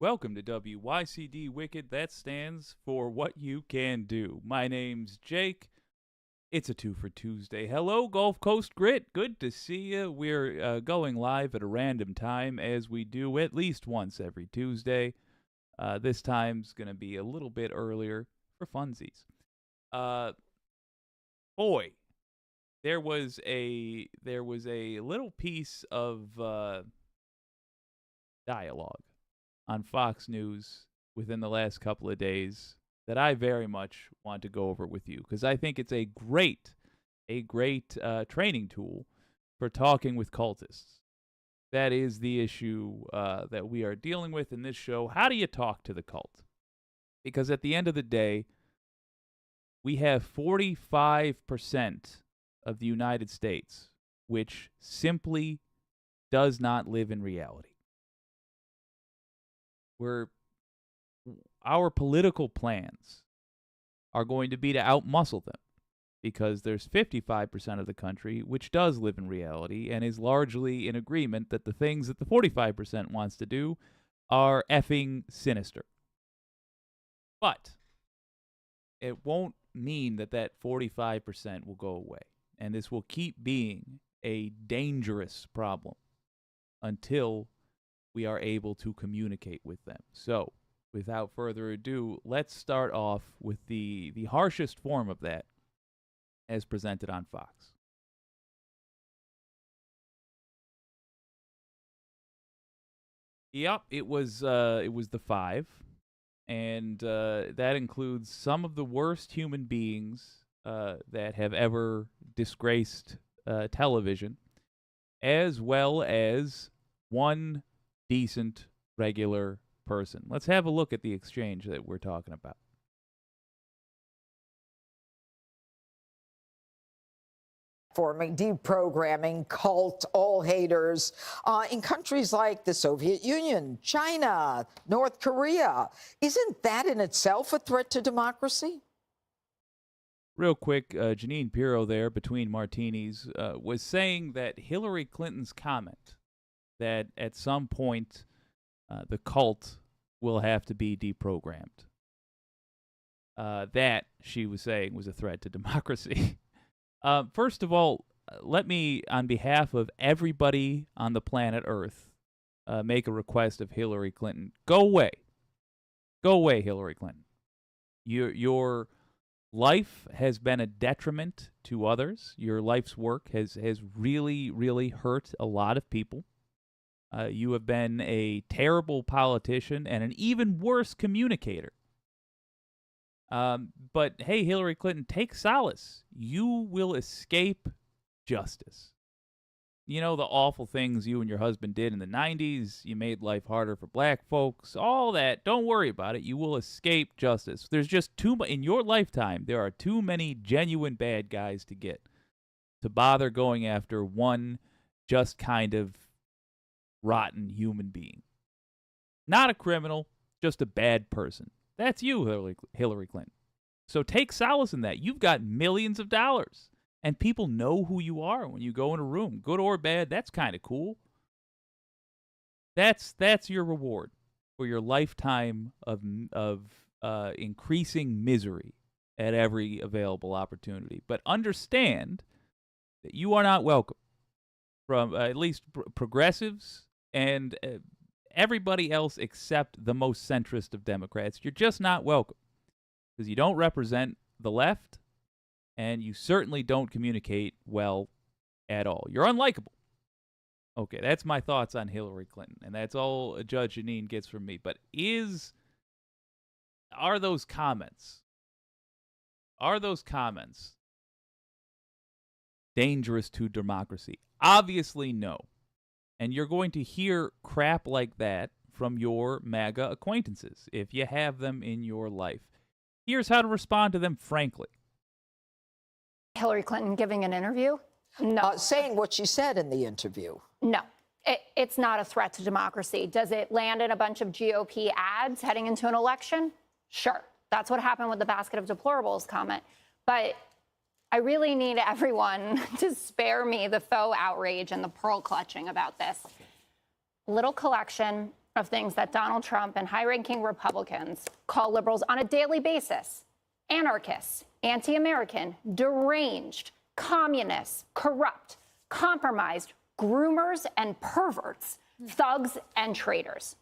Welcome to WYCD Wicked. That stands for What You Can Do. My name's Jake. It's a 2 for Tuesday. Hello, Gulf Coast Grit. Good to see you. We're going live at a random time, as we do at least once every Tuesday. This time's going to be a little bit earlier for funsies. Boy, there was a little piece of dialogue on Fox News within the last couple of days that I very much want to go over with you, because I think it's a great training tool for talking with cultists. That is the issue that we are dealing with in this show. How do you talk to the cult? Because at the end of the day, we have 45% of the United States which simply does not live in reality. Our political plans are going to be to outmuscle them, because there's 55% of the country which does live in reality and is largely in agreement that the things that the 45% wants to do are effing sinister. But it won't mean that 45% will go away, and this will keep being a dangerous problem until we are able to communicate with them. So, without further ado, let's start off with the harshest form of that as presented on Fox. Yep, it was the 5, and that includes some of the worst human beings that have ever disgraced television, as well as one decent, regular person. Let's have a look at the exchange that we're talking about. Forming, deprogramming, cult, all haters in countries like the Soviet Union, China, North Korea. Isn't that in itself a threat to democracy? Real quick, Janine Pirro there, between martinis, was saying that Hillary Clinton's comment that at some point the cult will have to be deprogrammed, that, she was saying, was a threat to democracy. First of all, let me, on behalf of everybody on the planet Earth, make a request of Hillary Clinton. Go away. Go away, Hillary Clinton. Your life has been a detriment to others. Your life's work has really, really hurt a lot of people. You have been a terrible politician and an even worse communicator. But hey, Hillary Clinton, take solace. You will escape justice. You know, the awful things you and your husband did in the 90s. You made life harder for black folks. All that. Don't worry about it. You will escape justice. There's just too much. In your lifetime, there are too many genuine bad guys to get to bother going after one just kind of rotten human being. Not a criminal, just a bad person. That's you, Hillary Clinton. So take solace in that. You've got millions of dollars, and people know who you are when you go in a room. Good or bad, that's kind of cool. That's your reward for your lifetime of increasing misery at every available opportunity. But understand that you are not welcome from at least progressives and everybody else except the most centrist of Democrats. You're just not welcome, because you don't represent the left, and you certainly don't communicate well at all. You're unlikable. Okay, that's my thoughts on Hillary Clinton, and that's all Judge Janine gets from me. But are those comments dangerous to democracy? Obviously, no. And you're going to hear crap like that from your MAGA acquaintances if you have them in your life. Here's how to respond to them frankly. Hillary Clinton giving an interview? No. Saying what she said in the interview. No. It's not a threat to democracy. Does it land in a bunch of GOP ads heading into an election? Sure. That's what happened with the basket of deplorables comment. But I really need everyone to spare me the faux outrage and the pearl clutching about this. Little collection of things that Donald Trump and high-ranking Republicans call liberals on a daily basis: anarchists, anti-American, deranged, communists, corrupt, compromised, groomers and perverts, thugs and traitors.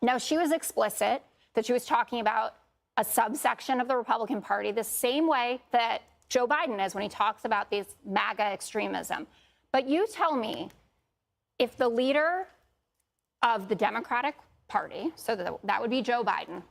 Now, she was explicit that she was talking about a subsection of the Republican Party the same way that Joe Biden is when he talks about these MAGA extremism. But you tell me, if the leader of the Democratic Party, so that would be Joe Biden,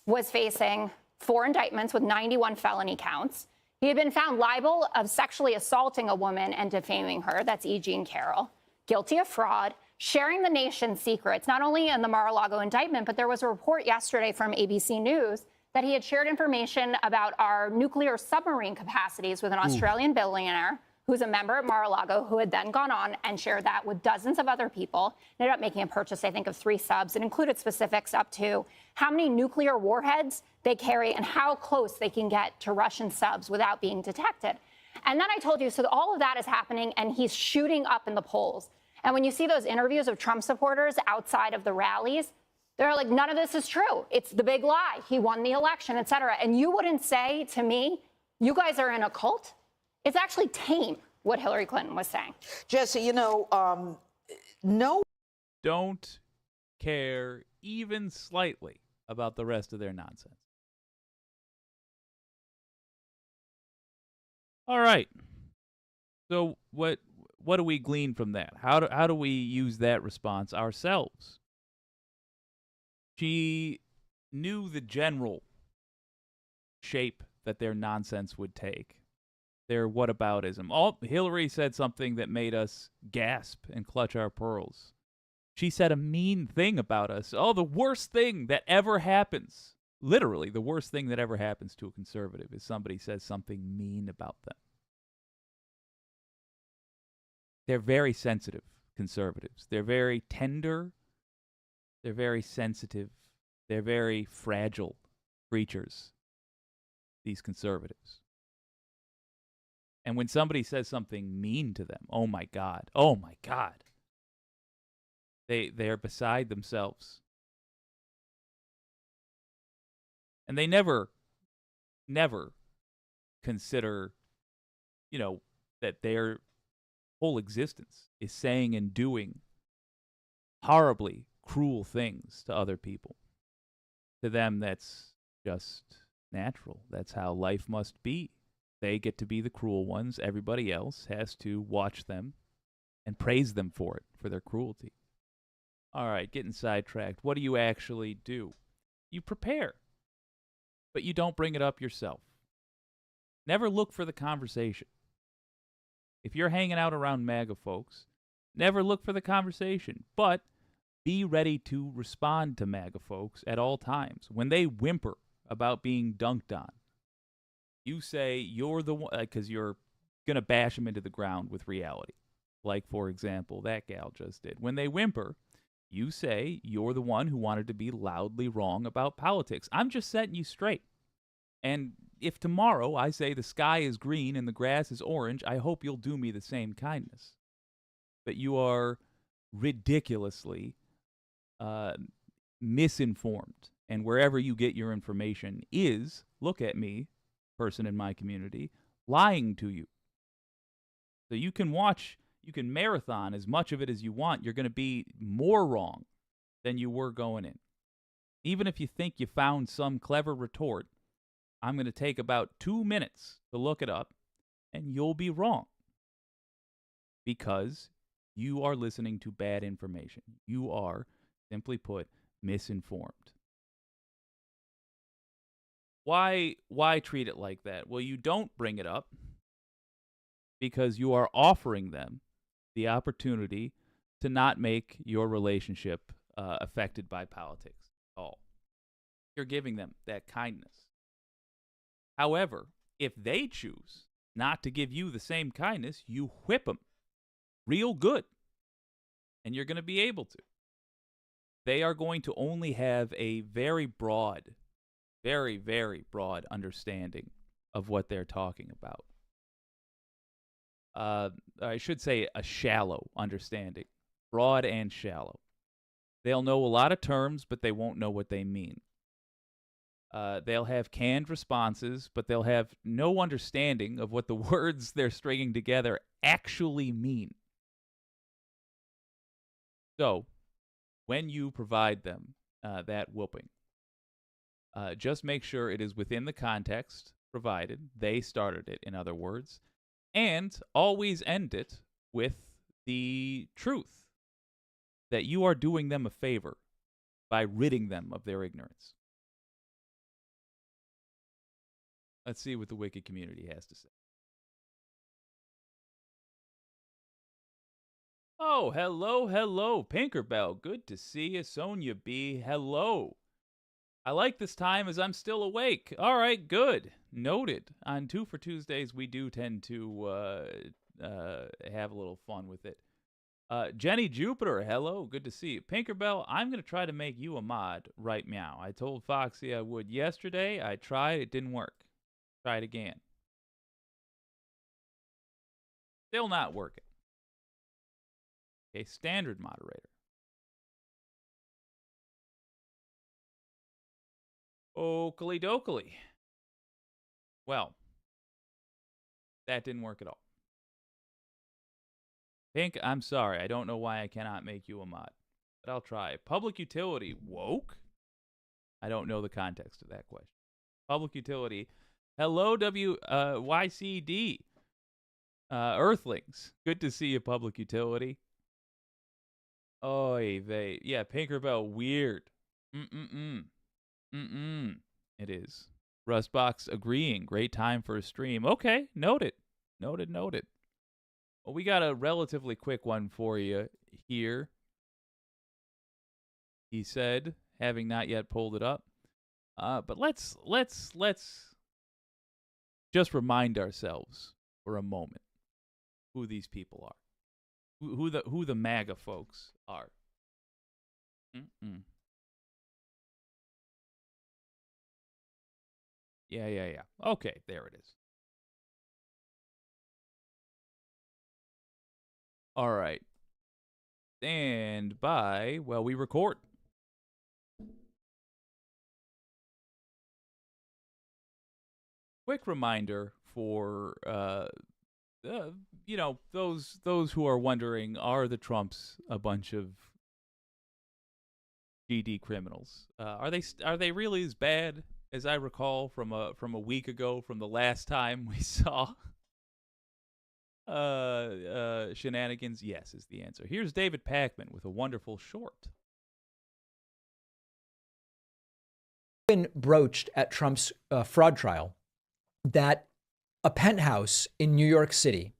was facing 4 indictments with 91 felony counts, he had been found liable of sexually assaulting a woman and defaming her, that's E. Jean Carroll, guilty of fraud, sharing the nation's secrets, not only in the Mar-a-Lago indictment, but there was a report yesterday from ABC News that he had shared information about our nuclear submarine capacities with an Australian billionaire who's a member at Mar-a-Lago, who had then gone on and shared that with dozens of other people. Ended up making a purchase, I think, of 3 subs. It included specifics up to how many nuclear warheads they carry and how close they can get to Russian subs without being detected. And then I told you, so all of that is happening, and he's shooting up in the polls. And when you see those interviews of Trump supporters outside of the rallies, they're like, none of this is true. It's the big lie. He won the election, et cetera. And you wouldn't say to me, you guys are in a cult? It's actually tame what Hillary Clinton was saying. Jesse, you know, no. Don't care even slightly about the rest of their nonsense. All right. So what do we glean from that? How do we use that response ourselves? She knew the general shape that their nonsense would take. Their whataboutism. Hillary said something that made us gasp and clutch our pearls. She said a mean thing about us. Oh, the worst thing that ever happens. Literally, the worst thing that ever happens to a conservative is somebody says something mean about them. They're very sensitive, conservatives. They're very tender. They're very sensitive. They're very fragile creatures, these conservatives. And when somebody says something mean to them, oh my God, they're beside themselves. And they never consider, that their whole existence is saying and doing horribly cruel things to other people. To them, that's just natural. That's how life must be. They get to be the cruel ones. Everybody else has to watch them and praise them for it, for their cruelty. All right, getting sidetracked. What do you actually do? You prepare, but you don't bring it up yourself. Never look for the conversation. If you're hanging out around MAGA folks, never look for the conversation, but be ready to respond to MAGA folks at all times. When they whimper about being dunked on, you say you're the one, because you're going to bash them into the ground with reality. Like, for example, that gal just did. When they whimper, you say you're the one who wanted to be loudly wrong about politics. I'm just setting you straight. And if tomorrow I say the sky is green and the grass is orange, I hope you'll do me the same kindness. But you are ridiculously misinformed. And wherever you get your information is, look at me, person in my community, lying to you. So you can marathon as much of it as you want. You're going to be more wrong than you were going in. Even if you think you found some clever retort, I'm going to take about 2 minutes to look it up, and you'll be wrong. Because you are listening to bad information. You are, simply put, misinformed. Why treat it like that? Well, you don't bring it up because you are offering them the opportunity to not make your relationship affected by politics at all. You're giving them that kindness. However, if they choose not to give you the same kindness, you whip them real good. And you're going to be able to. They are going to only have a very broad, very, very broad understanding of what they're talking about. I should say a shallow understanding. Broad and shallow. They'll know a lot of terms, but they won't know what they mean. They'll have canned responses, but they'll have no understanding of what the words they're stringing together actually mean. So, when you provide them that whooping, just make sure it is within the context provided. They started it, in other words, and always end it with the truth that you are doing them a favor by ridding them of their ignorance. Let's see what the wicked community has to say. Oh, hello, Pinkerbell. Good to see you. Sonia B, hello. I like this time as I'm still awake. All right, good. Noted. On 2 for Tuesdays, we do tend to have a little fun with it. Jenny Jupiter, hello. Good to see you. Pinkerbell, I'm going to try to make you a mod right meow. I told Foxy I would yesterday. I tried. It didn't work. Try it again. Still not working. Okay, standard moderator. Oakley dokley. Well, that didn't work at all. Pink, I'm sorry. I don't know why I cannot make you a mod, but I'll try. Public utility, woke? I don't know the context of that question. Public utility. Hello, WYCD. Earthlings. Good to see you, public utility. Oy vey. Yeah, Pinkerbell, weird. It is. Rustbox agreeing. Great time for a stream. Okay, noted. Noted. Well, we got a relatively quick one for you here. He said, having not yet pulled it up. But let's just remind ourselves for a moment who these people are, who the MAGA folks are. Yeah. Okay, there it is. All right. Stand by while we record. Quick reminder for those who are wondering, are the Trumps a bunch of GD criminals? Are they really as bad as I recall from a week ago, from the last time we saw shenanigans? Yes is the answer. Here's David Pakman with a wonderful short. Been broached at Trump's fraud trial that a penthouse in New York City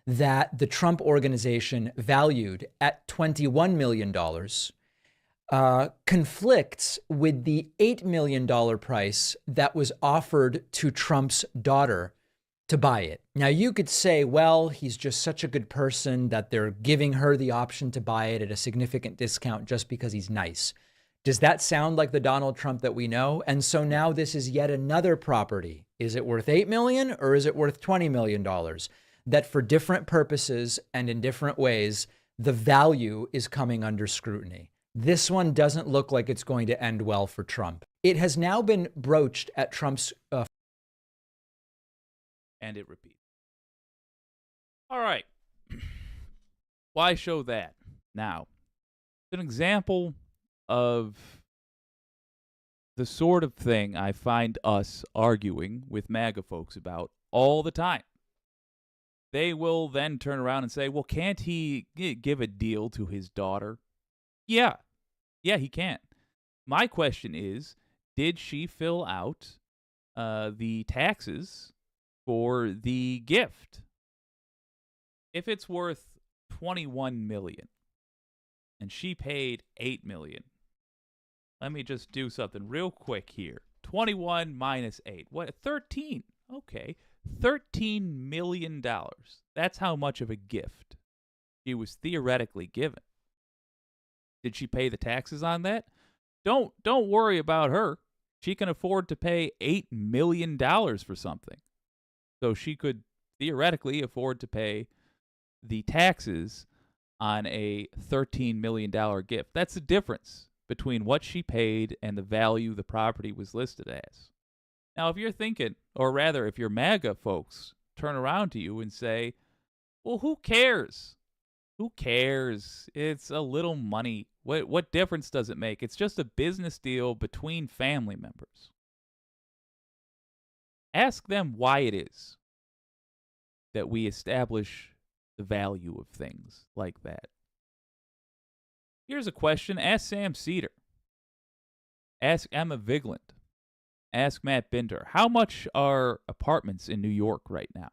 that the Trump organization valued at $21 million conflicts with the $8 million price that was offered to Trump's daughter to buy it. Now, you could say, well, he's just such a good person that they're giving her the option to buy it at a significant discount just because he's nice. Does that sound like the Donald Trump that we know? And so now this is yet another property. Is it worth $8 million or is it worth $20 million? That for different purposes and in different ways, the value is coming under scrutiny. This one doesn't look like it's going to end well for Trump. It has now been broached at Trump's... And it repeats. All right. Why show that? Now, it's an example of the sort of thing I find us arguing with MAGA folks about all the time. They will then turn around and say, well, can't he give a deal to his daughter? Yeah, he can. My question is, did she fill out the taxes for the gift? If it's worth $21 million and she paid $8 million, let me just do something real quick here. 21 minus 8. What? 13. Okay. $13 million. That's how much of a gift she was theoretically given. Did she pay the taxes on that? Don't worry about her. She can afford to pay $8 million for something. So she could theoretically afford to pay the taxes on a $13 million gift. That's the difference between what she paid and the value the property was listed as. Now, if you're thinking, or rather, if your MAGA folks turn around to you and say, well, who cares? Who cares? It's a little money. What difference does it make? It's just a business deal between family members. Ask them why it is that we establish the value of things like that. Here's a question. Ask Sam Cedar. Ask Emma Vigeland. Ask Matt Binder. How much are apartments in New York right now?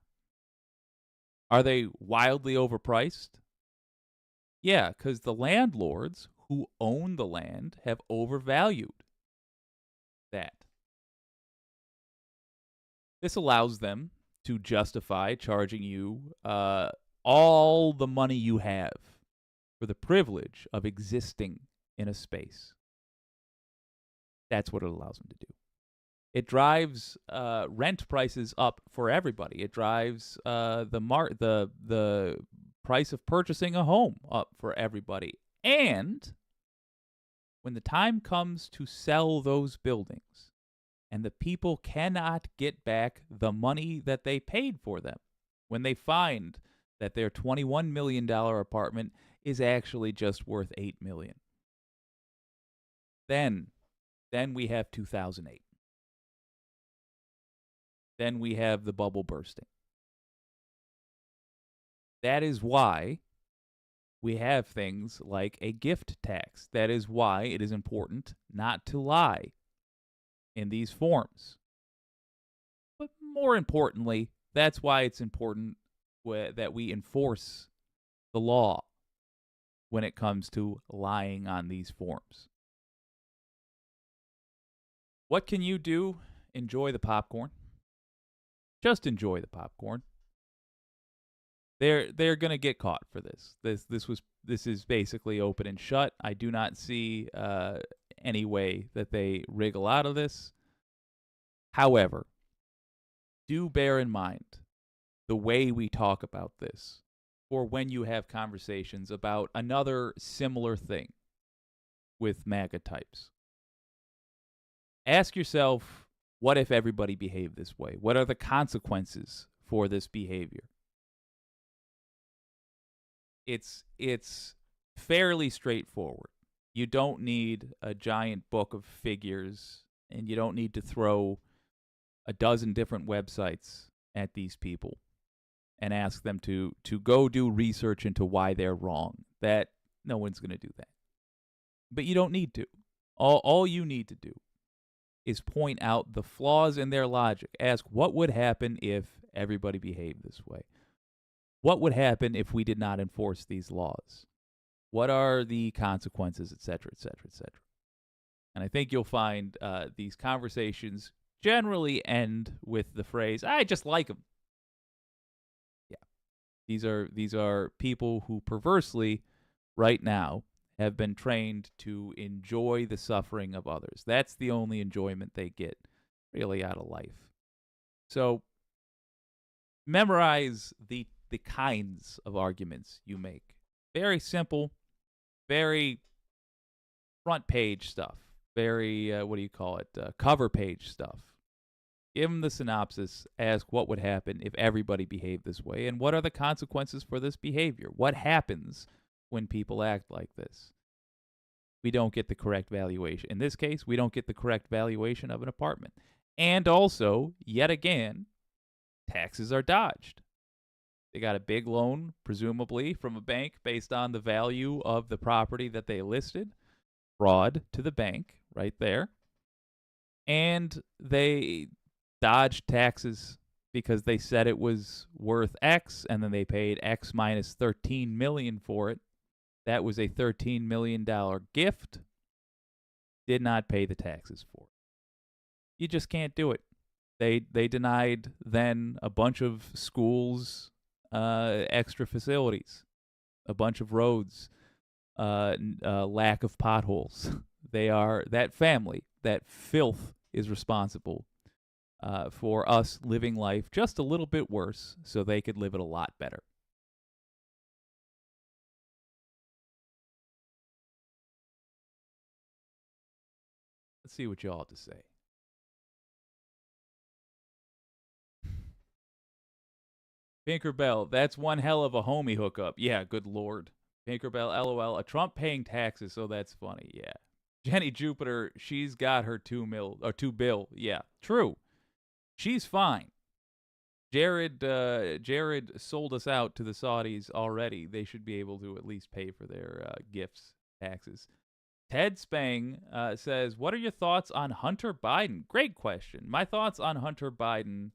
Are they wildly overpriced? Yeah, because the landlords who own the land have overvalued that. This allows them to justify charging you all the money you have for the privilege of existing in a space. That's what it allows them to do. It drives rent prices up for everybody. It drives the price of purchasing a home up for everybody. And when the time comes to sell those buildings and the people cannot get back the money that they paid for them, when they find that their $21 million apartment is actually just worth $8 million, then we have 2008. Then we have the bubble bursting. That is why we have things like a gift tax. That is why it is important not to lie in these forms. But more importantly, that's why it's important that we enforce the law when it comes to lying on these forms. What can you do? Enjoy the popcorn. Just enjoy the popcorn. They're going to get caught for this. This is basically open and shut. I do not see any way that they wriggle out of this. However, do bear in mind the way we talk about this, or when you have conversations about another similar thing with MAGA types. Ask yourself, what if everybody behaved this way? What are the consequences for this behavior? It's fairly straightforward. You don't need a giant book of figures, and you don't need to throw a dozen different websites at these people and ask them to go do research into why they're wrong. That no one's going to do that. But you don't need to. All you need to do is point out the flaws in their logic. Ask what would happen if everybody behaved this way. What would happen if we did not enforce these laws? What are the consequences, et cetera, et cetera, et cetera? And I think you'll find these conversations generally end with the phrase, I just like them. Yeah. These are people who perversely, right now, have been trained to enjoy the suffering of others. That's the only enjoyment they get, really, out of life. So memorize the kinds of arguments you make. Very simple, very front page stuff. Very, cover page stuff. Give them the synopsis. Ask what would happen if everybody behaved this way, and what are the consequences for this behavior? What happens when people act like this? We don't get the correct valuation. In this case, we don't get the correct valuation of an apartment. And also, yet again, taxes are dodged. They got a big loan, presumably, from a bank based on the value of the property that they listed. Fraud to the bank, right there. And they dodged taxes because they said it was worth X, and then they paid X minus $13 million for it. That was a $13 million gift. Did not pay the taxes for it. You just can't do it. They denied then a bunch of schools, extra facilities, a bunch of roads, lack of potholes. That family, that filth is responsible for us living life just a little bit worse so they could live it a lot better. Let's see what y'all have to say. Tinkerbell, that's one hell of a homie hookup. Yeah, good lord. Tinkerbell, LOL, a Trump paying taxes, so that's funny. Yeah. Jenny Jupiter, she's got her $2 bill. Yeah, true. She's fine. Jared sold us out to the Saudis already. They should be able to at least pay for their gifts, taxes. Ted Spang says, what are your thoughts on Hunter Biden? Great question. My thoughts on Hunter Biden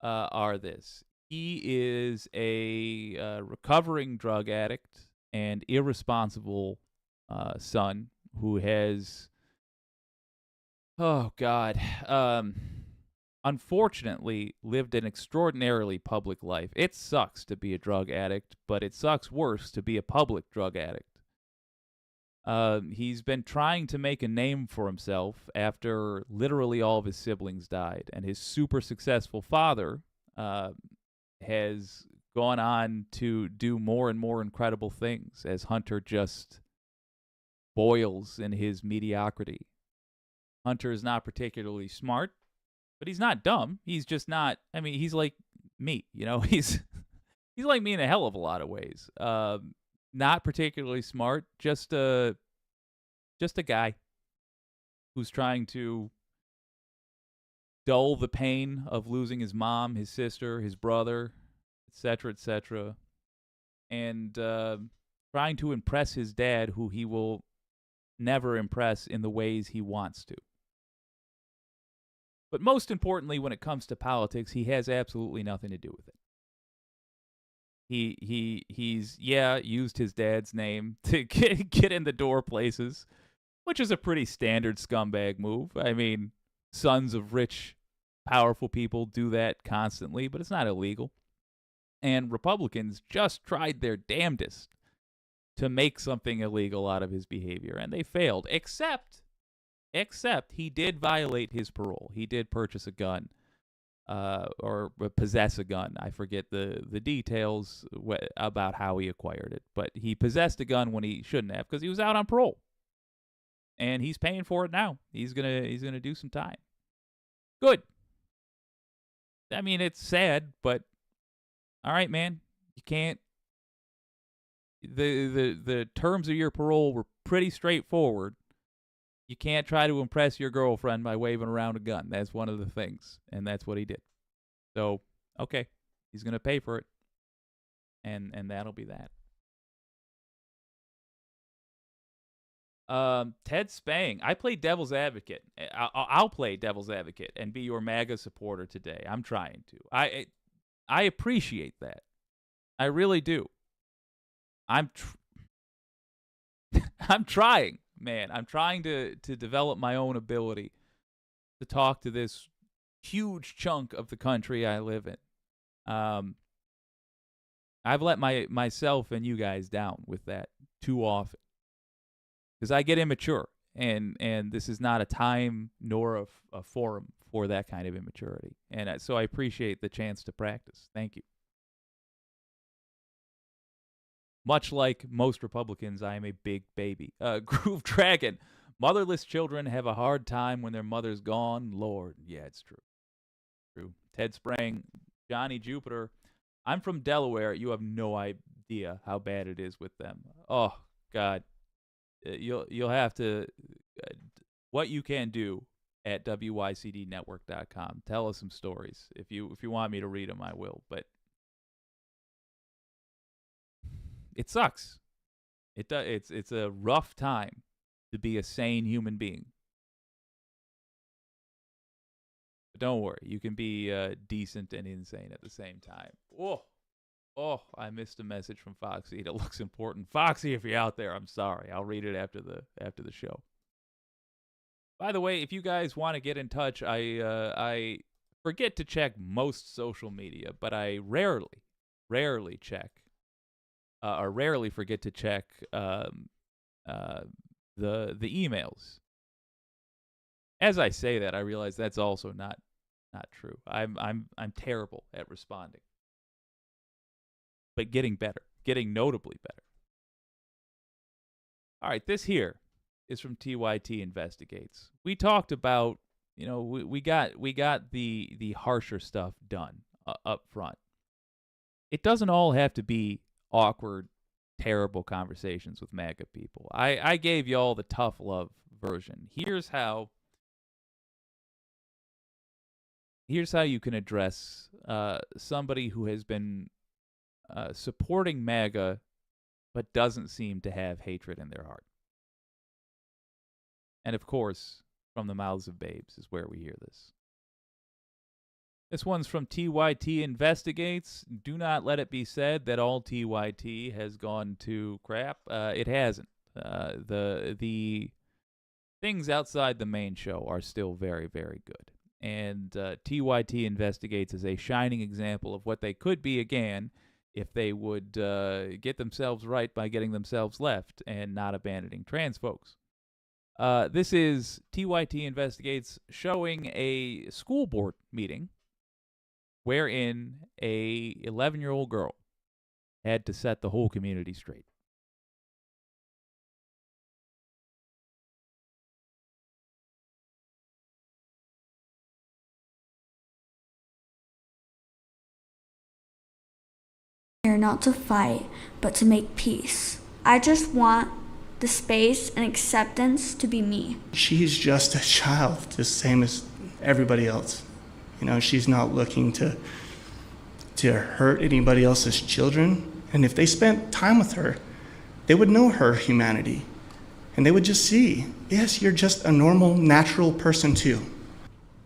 are this. He is a recovering drug addict and irresponsible son who has, unfortunately lived an extraordinarily public life. It sucks to be a drug addict, but it sucks worse to be a public drug addict. He's been trying to make a name for himself after literally all of his siblings died, and his super successful father has gone on to do more and more incredible things as Hunter just boils in his mediocrity. Hunter is not particularly smart, but he's not dumb. He's just not, I mean, he's like me, you know? He's like me in a hell of a lot of ways. Not particularly smart, just a guy who's trying to dull the pain of losing his mom, his sister, his brother, etc., and trying to impress his dad, who he will never impress in the ways he wants to. But most importantly, when it comes to politics, he has absolutely nothing to do with it. He's used his dad's name to get in the door places, which is a pretty standard scumbag move. I mean, sons of rich, powerful people do that constantly, but it's not illegal. And Republicans just tried their damnedest to make something illegal out of his behavior, and they failed. Except he did violate his parole. He did purchase a gun. Or possess a gun. I forget the details about how he acquired it, but he possessed a gun when he shouldn't have because he was out on parole, and he's paying for it now. He's gonna do some time. Good. I mean, it's sad, but all right, man. You can't. The terms of your parole were pretty straightforward. You can't try to impress your girlfriend by waving around a gun. That's one of the things, and that's what he did. So, okay, he's going to pay for it, and that'll be that. Ted Spang, I play devil's advocate. I'll play devil's advocate and be your MAGA supporter today. I'm trying to. I appreciate that. I really do. I'm trying. Man, I'm trying to develop my own ability to talk to this huge chunk of the country I live in. I've let myself and you guys down with that too often because I get immature, and this is not a time nor a forum for that kind of immaturity. And so I appreciate the chance to practice. Thank you. Much like most Republicans, I am a big baby. Groove Dragon. Motherless children have a hard time when their mother's gone. Lord. Yeah, it's true. True. Ted Sprang. Johnny Jupiter. I'm from Delaware. You have no idea how bad it is with them. Oh, God. You'll have to... what you can do at WYCDnetwork.com. Tell us some stories. If you want me to read them, I will. But it sucks. It's a rough time to be a sane human being. But don't worry, you can be decent and insane at the same time. Oh, I missed a message from Foxy that looks important. Foxy, if you're out there, I'm sorry. I'll read it after the show. By the way, if you guys want to get in touch, I forget to check most social media, but I rarely check. Or rarely forget to check the emails. As I say that, I realize that's also not true. I'm terrible at responding, but getting better, getting notably better. All right, this here is from TYT Investigates. We talked about, we got the harsher stuff done up front. It doesn't all have to be awkward, terrible conversations with MAGA people. I gave you all the tough love version. Here's how you can address somebody who has been supporting MAGA but doesn't seem to have hatred in their heart. And of course, from the mouths of babes is where we hear this. This one's from TYT Investigates. Do not let it be said that all TYT has gone to crap. It hasn't. The things outside the main show are still very, very good. And TYT Investigates is a shining example of what they could be again if they would get themselves right by getting themselves left and not abandoning trans folks. This is TYT Investigates showing a school board meeting wherein a 11-year-old girl had to set the whole community straight. Here not to fight, but to make peace. I just want the space and acceptance to be me. She's just a child, the same as everybody else. She's not looking to hurt anybody else's children. And if they spent time with her, they would know her humanity. And they would just see, yes, you're just a normal, natural person too.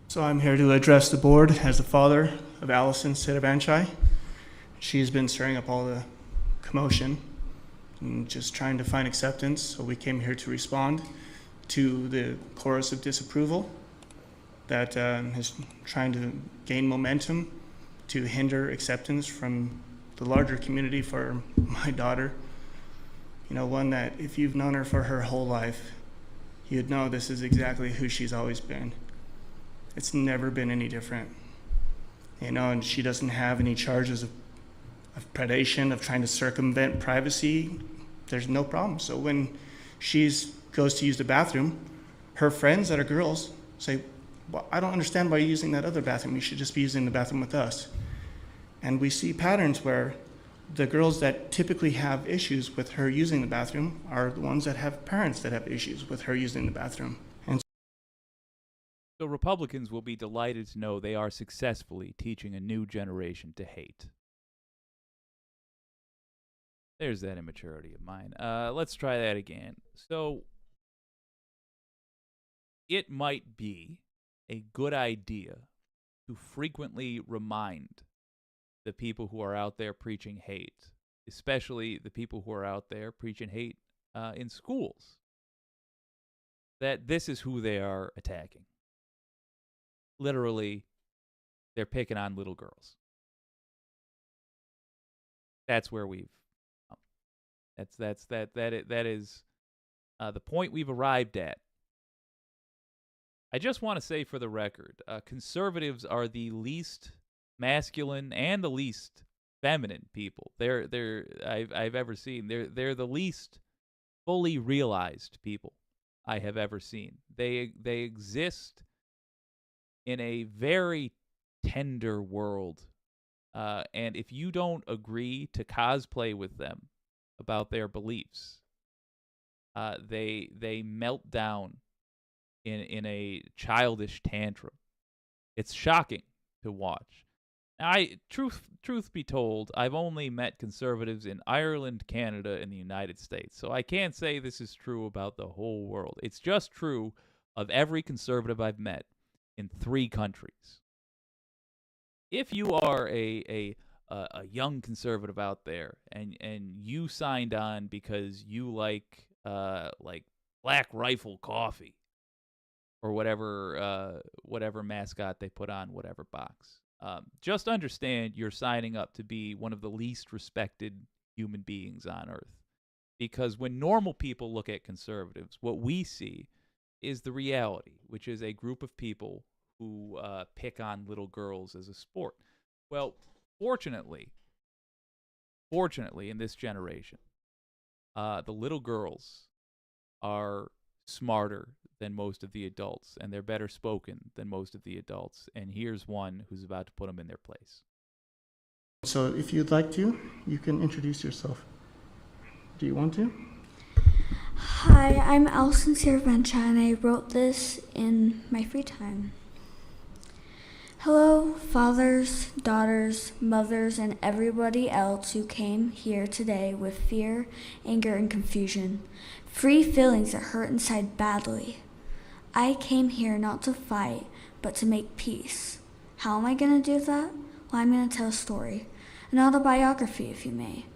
So I'm here to address the board as the father of Allison Sitavanchai. She's been stirring up all the commotion and just trying to find acceptance. So we came here to respond to the chorus of disapproval that is trying to gain momentum to hinder acceptance from the larger community for my daughter. One that if you've known her for her whole life, you'd know this is exactly who she's always been. It's never been any different. And she doesn't have any charges of predation, of trying to circumvent privacy. There's no problem. So when she goes to use the bathroom, her friends that are girls say, well, I don't understand why you're using that other bathroom. You should just be using the bathroom with us. And we see patterns where the girls that typically have issues with her using the bathroom are the ones that have parents that have issues with her using the bathroom. And so Republicans will be delighted to know they are successfully teaching a new generation to hate. There's that immaturity of mine. Let's try that again. So it might be a good idea to frequently remind the people who are out there preaching hate, especially the people who are out there preaching hate in schools, that this is who they are attacking. Literally, they're picking on little girls. That's where we've that is the point we've arrived at. I just want to say for the record, conservatives are the least masculine and the least feminine people I've ever seen. They're the least fully realized people I have ever seen. They exist in a very tender world, and if you don't agree to cosplay with them about their beliefs, they melt down in a childish tantrum. It's shocking to watch. Truth be told, I've only met conservatives in Ireland, Canada, and the United States, so I can't say this is true about the whole world. It's just true of every conservative I've met in 3 countries. If you are a young conservative out there and you signed on because you like Black Rifle coffee or whatever mascot they put on whatever box, just understand you're signing up to be one of the least respected human beings on earth. Because when normal people look at conservatives, what we see is the reality, which is a group of people who pick on little girls as a sport. Well, fortunately, in this generation, the little girls are smarter than most of the adults, and they're better spoken than most of the adults. And here's one who's about to put them in their place. So if you'd like to, you can introduce yourself. Do you want to? Hi, I'm Alison Ivanka, and I wrote this in my free time. Hello, fathers, daughters, mothers, and everybody else who came here today with fear, anger, and confusion. Free feelings that hurt inside badly. I came here not to fight, but to make peace. How am I going to do that? Well, I'm going to tell a story. An autobiography, if you may.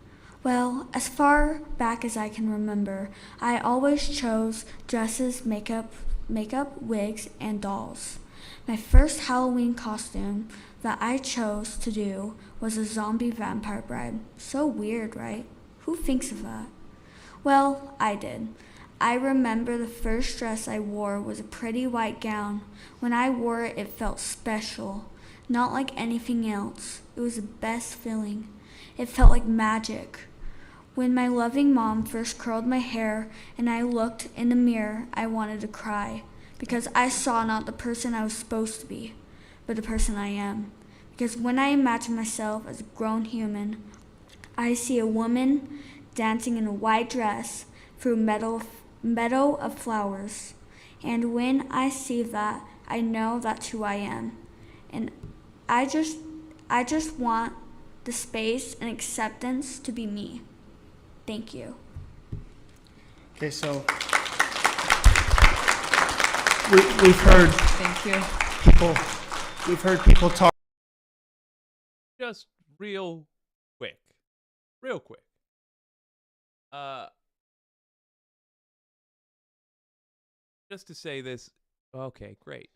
Well, as far back as I can remember, I always chose dresses, makeup, wigs, and dolls. My first Halloween costume that I chose to do was a zombie vampire bride. So weird, right? Who thinks of that? Well, I did. I remember the first dress I wore was a pretty white gown. When I wore it, it felt special. Not like anything else. It was the best feeling. It felt like magic. When my loving mom first curled my hair and I looked in the mirror, I wanted to cry. Because I saw not the person I was supposed to be, but the person I am. Because when I imagine myself as a grown human, I see a woman dancing in a white dress through a meadow of flowers. And when I see that, I know that's who I am. And I just want the space and acceptance to be me. Thank you. Okay, so we've heard Thank you. people talk. Just real quick. Just to say this. Okay, great.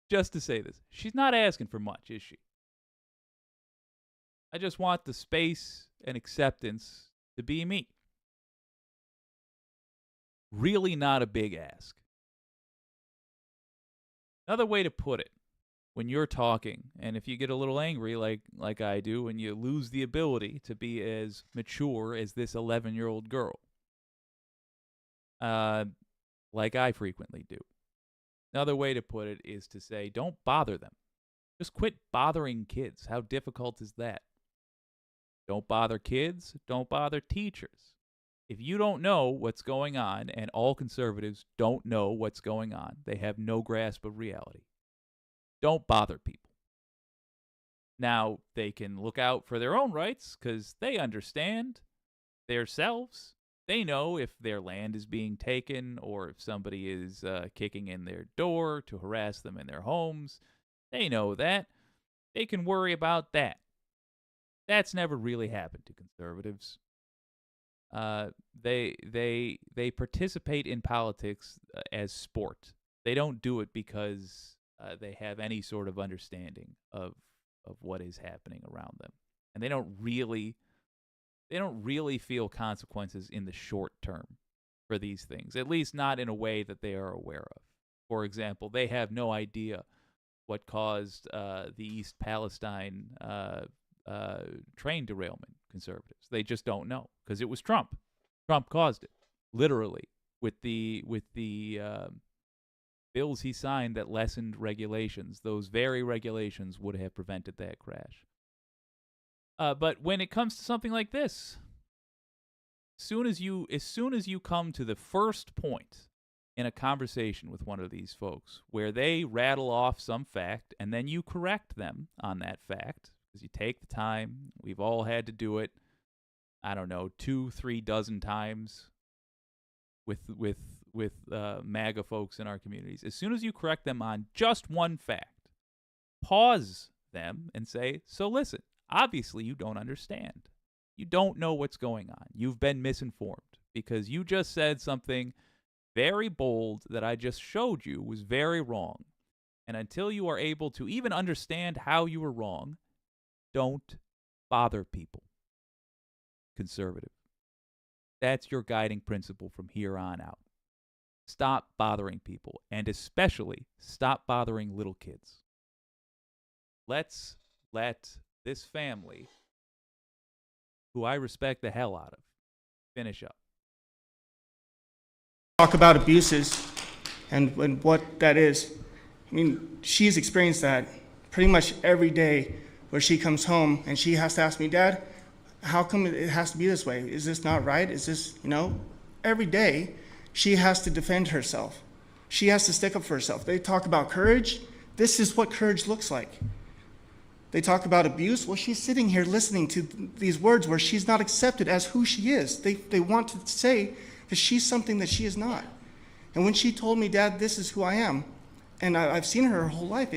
Just to say this. She's not asking for much, is she? I just want the space and acceptance to be me. Really not a big ask. Another way to put it, when you're talking, and if you get a little angry like I do, and you lose the ability to be as mature as this 11-year-old girl, like I frequently do. Another way to put it is to say, don't bother them. Just quit bothering kids. How difficult is that? Don't bother kids. Don't bother teachers. If you don't know what's going on, and all conservatives don't know what's going on, they have no grasp of reality, don't bother people. Now, they can look out for their own rights because they understand themselves. They know if their land is being taken or if somebody is kicking in their door to harass them in their homes. They know that. They can worry about that. That's never really happened to conservatives. They participate in politics as sport. They don't do it because they have any sort of understanding of what is happening around them, and they don't really feel consequences in the short term for these things. At least not in a way that they are aware of. For example, they have no idea what caused the East Palestine train derailment. Conservatives, they just don't know because it was Trump. Trump caused it, literally, with the bills he signed that lessened regulations. Those very regulations would have prevented that crash. But when it comes to something like this, as soon as you come to the first point in a conversation with one of these folks where they rattle off some fact and then you correct them on that fact, because you take the time, we've all had to do it, I don't know, 2-3 dozen times with MAGA folks in our communities. As soon as you correct them on just one fact, pause them and say, so listen, obviously you don't understand. You don't know what's going on. You've been misinformed because you just said something very bold that I just showed you was very wrong. And until you are able to even understand how you were wrong, don't bother people. Conservative. That's your guiding principle from here on out. Stop bothering people, and especially stop bothering little kids. Let's let this family, who I respect the hell out of, finish up. talk about abuses and what that is. I mean, she's experienced that pretty much every day where she comes home and she has to ask me, Dad, how come it has to be this way? Is this not right? Is this, every day she has to defend herself. She has to stick up for herself. They talk about courage. This is what courage looks like. They talk about abuse. Well, she's sitting here listening to these words where she's not accepted as who she is. They want to say that she's something that she is not. And when she told me, Dad, this is who I am, and I've seen her whole life,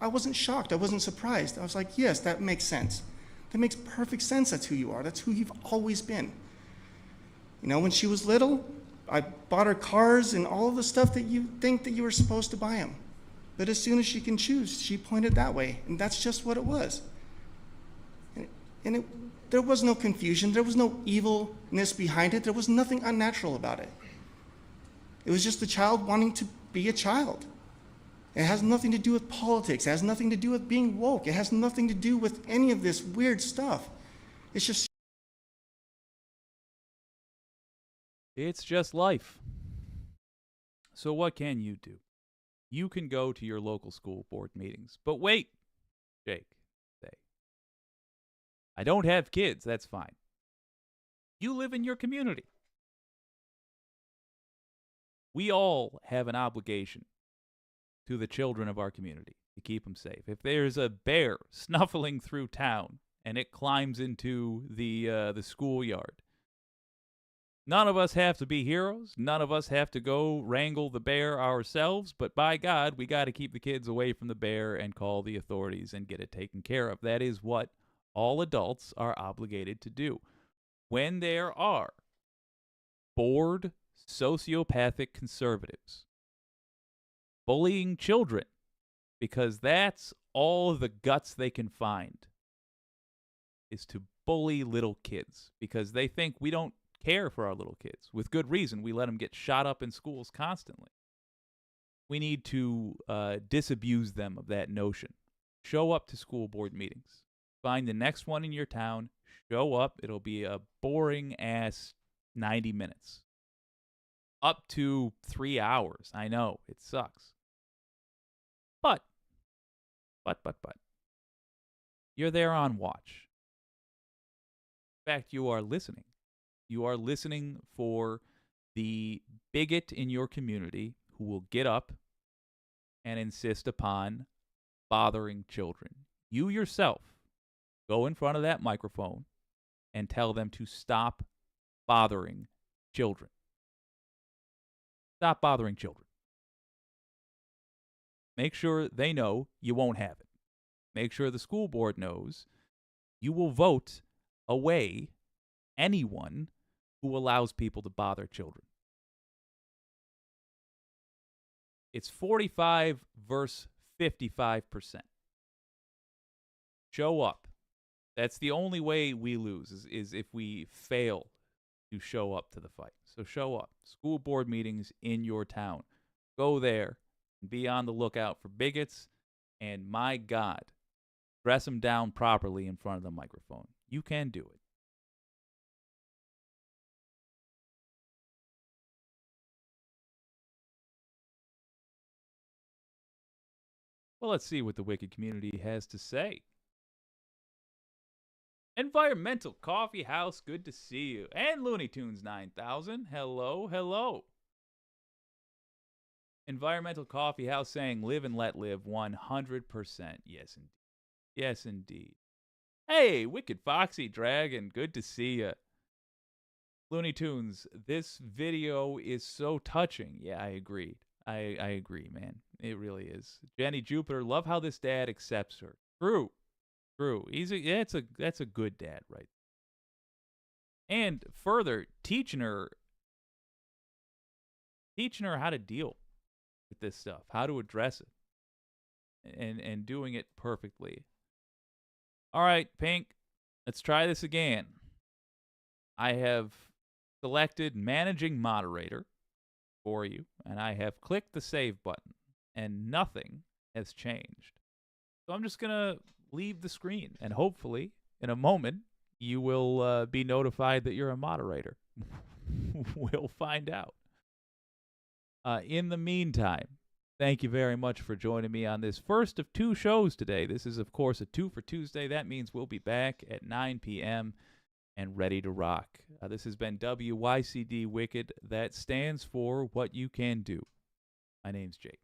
I wasn't shocked. I wasn't surprised. I was like, yes, that makes sense. That makes perfect sense. That's who you are. That's who you've always been. When she was little, I bought her cars and all of the stuff that you think that you were supposed to buy them. But as soon as she can choose, she pointed that way. And that's just what it was. There was no confusion. There was no evilness behind it. There was nothing unnatural about it. It was just a child wanting to be a child. It has nothing to do with politics. It has nothing to do with being woke. It has nothing to do with any of this weird stuff. It's just life. So what can you do? You can go to your local school board meetings. But wait, Jake, I don't have kids. That's fine. You live in your community. We all have an obligation to the children of our community to keep them safe. If there's a bear snuffling through town and it climbs into the schoolyard, none of us have to be heroes. None of us have to go wrangle the bear ourselves. But by God, we got to keep the kids away from the bear and call the authorities and get it taken care of. That is what all adults are obligated to do. When there are bored, sociopathic conservatives bullying children, because that's all the guts they can find, is to bully little kids because they think we don't care for our little kids. With good reason. We let them get shot up in schools constantly. We need to disabuse them of that notion. Show up to school board meetings. Find the next one in your town. Show up. It'll be a boring-ass 90 minutes. Up to 3 hours. I know. It sucks. But. You're there on watch. In fact, you are listening. You are listening for the bigot in your community who will get up and insist upon bothering children. You yourself go in front of that microphone and tell them to stop bothering children. Stop bothering children. Make sure they know you won't have it. Make sure the school board knows you will vote away anyone who allows people to bother children. It's 45 versus 55%. Show up. That's the only way we lose is if we fail to show up to the fight. So show up. School board meetings in your town. Go there and be on the lookout for bigots. And my God, dress them down properly in front of the microphone. You can do it. Well, let's see what the Wicked community has to say. Environmental Coffee House, good to see you. And Looney Tunes 9000, hello, hello. Environmental Coffee House saying live and let live 100%. Yes, indeed. Yes, indeed. Hey, Wicked Foxy Dragon, good to see you. Looney Tunes, this video is so touching. Yeah, I agree. I agree, man. It really is. Jenny Jupiter, love how this dad accepts her. True. That's a good dad, right? And further, teaching her how to deal with this stuff, how to address it, and doing it perfectly. All right, Pink, let's try this again. I have selected Managing Moderator for you, and I have clicked the save button, and nothing has changed. So I'm just going to leave the screen, and hopefully, in a moment, you will be notified that you're a moderator. We'll find out. In the meantime, thank you very much for joining me on this first of 2 shows today. This is, of course, a 2 for Tuesday. That means we'll be back at 9 p.m. and ready to rock. This has been WYCD Wicked. That stands for What You Can Do. My name's Jake.